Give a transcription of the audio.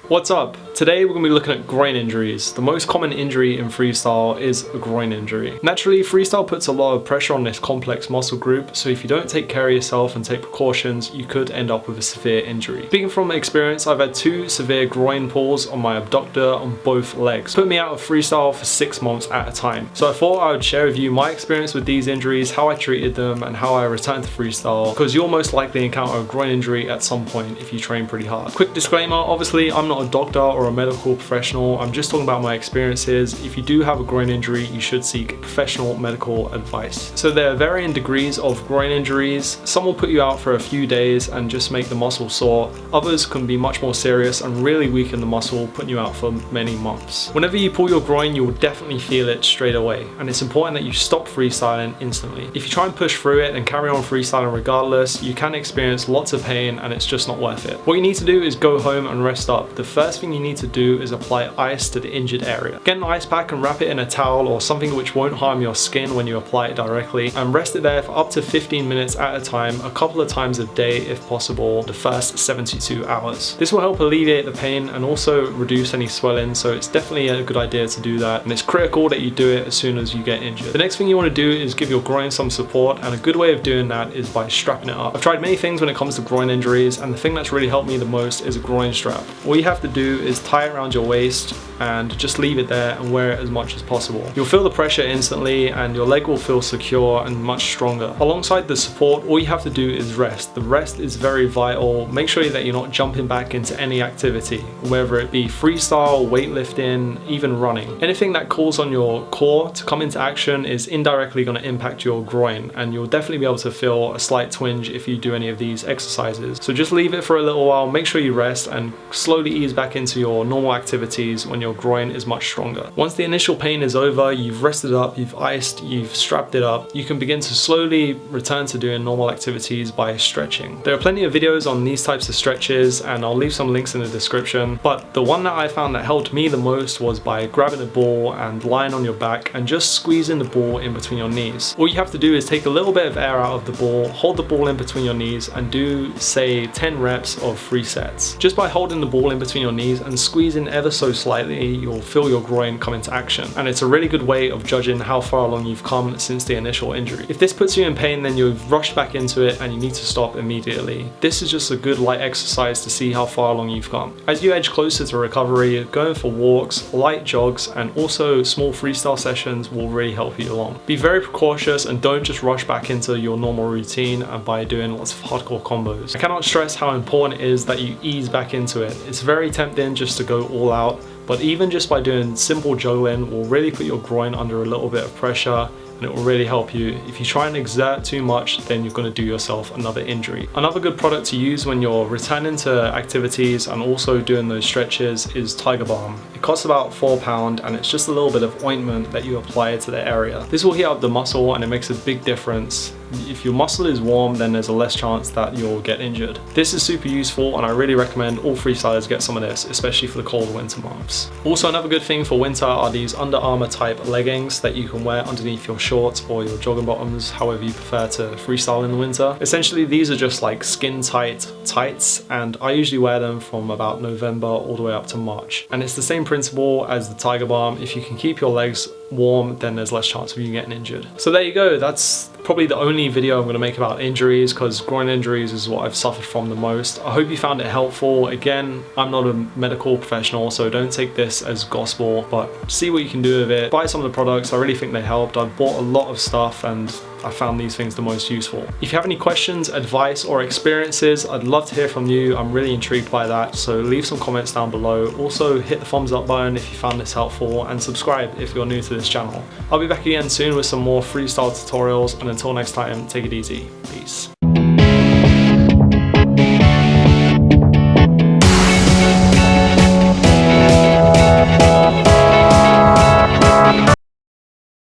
What's up? Today we're going to be looking at groin injuries. The most common injury in freestyle is a groin injury. Naturally, freestyle puts a lot of pressure on this complex muscle group, so if you don't take care of yourself and take precautions, you could end up with a severe injury. Speaking from experience, I've had 2 severe groin pulls on my abductor on both legs. Put me out of freestyle for 6 months at a time. So I thought I would share with you my experience with these injuries, how I treated them, and how I returned to freestyle, because you'll most likely encounter a groin injury at some point if you train pretty hard. Quick disclaimer, obviously I'm not a doctor or a medical professional, I'm just talking about my experiences. If you do have a groin injury, you should seek professional medical advice. So there are varying degrees of groin injuries. Some will put you out for a few days and just make the muscle sore. Others can be much more serious and really weaken the muscle, putting you out for many months. Whenever you pull your groin, you will definitely feel it straight away, and it's important that you stop freestyling instantly. If you try and push through it and carry on freestyling regardless, you can experience lots of pain and it's just not worth it. What you need to do is go home and rest up. The first thing you need to do is apply ice to the injured area. Get an ice pack and wrap it in a towel or something which won't harm your skin when you apply it directly, and rest it there for up to 15 minutes at a time, a couple of times a day if possible, the first 72 hours. This will help alleviate the pain and also reduce any swelling, so it's definitely a good idea to do that, and it's critical that you do it as soon as you get injured. The next thing you want to do is give your groin some support, and a good way of doing that is by strapping it up. I've tried many things when it comes to groin injuries, and the thing that's really helped me the most is a groin strap. All you have to do is tie it around your waist and just leave it there and wear it as much as possible. You'll feel the pressure instantly and your leg will feel secure and much stronger. Alongside the support, all you have to do is rest. The rest is very vital. Make sure that you're not jumping back into any activity, whether it be freestyle, weightlifting, even running. Anything that calls on your core to come into action is indirectly going to impact your groin, and you'll definitely be able to feel a slight twinge if you do any of these exercises. So just leave it for a little while, make sure you rest, and slowly ease back into your normal activities when your groin is much stronger. Once the initial pain is over, you've rested up, you've iced, you've strapped it up, you can begin to slowly return to doing normal activities by stretching. There are plenty of videos on these types of stretches, and I'll leave some links in the description, but the one that I found that helped me the most was by grabbing a ball and lying on your back and just squeezing the ball in between your knees. All you have to do is take a little bit of air out of the ball, hold the ball in between your knees, and do, say, 10 reps of 3 sets. Just by holding the ball in between your knees and squeezing ever so slightly, you'll feel your groin come into action, and it's a really good way of judging how far along you've come since the initial injury. If this puts you in pain, then you've rushed back into it and you need to stop immediately. This is just a good light exercise to see how far along you've come. As you edge closer to recovery, going for walks, light jogs, and also small freestyle sessions will really help you along. Be very precautious and don't just rush back into your normal routine and by doing lots of hardcore combos. I cannot stress how important it is that you ease back into it. It's very tempting just to go all out, but even just by doing simple juggling will really put your groin under a little bit of pressure, and it will really help you. If you try and exert too much, then you're going to do yourself another injury. Another good product to use when you're returning to activities and also doing those stretches is Tiger Balm. It costs about £4 and it's just a little bit of ointment that you apply to the area. This will heat up the muscle and it makes a big difference. If your muscle is warm, then there's a less chance that you'll get injured. This is super useful and I really recommend all freestylers get some of this, especially for the cold winter months. Also, another good thing for winter are these Under Armour type leggings that you can wear underneath your shorts or your jogging bottoms, however you prefer to freestyle in the winter. Essentially, these are just like skin tight tights, and I usually wear them from about November all the way up to March. And it's the same principle as the Tiger Balm. If you can keep your legs warm, then there's less chance of you getting injured. So there you go, that's probably the only video I'm going to make about injuries, because groin injuries is what I've suffered from the most. I hope you found it helpful. Again, I'm not a medical professional, so don't take this as gospel, but see what you can do with it. Buy some of the products, I really think they helped. I've bought a lot of stuff and I found these things the most useful. If you have any questions, advice, or experiences, I'd love to hear from you. I'm really intrigued by that, so leave some comments down below. Also, hit the thumbs up button if you found this helpful, and subscribe if you're new to this channel. I'll be back again soon with some more freestyle tutorials, and until next time, take it easy. Peace.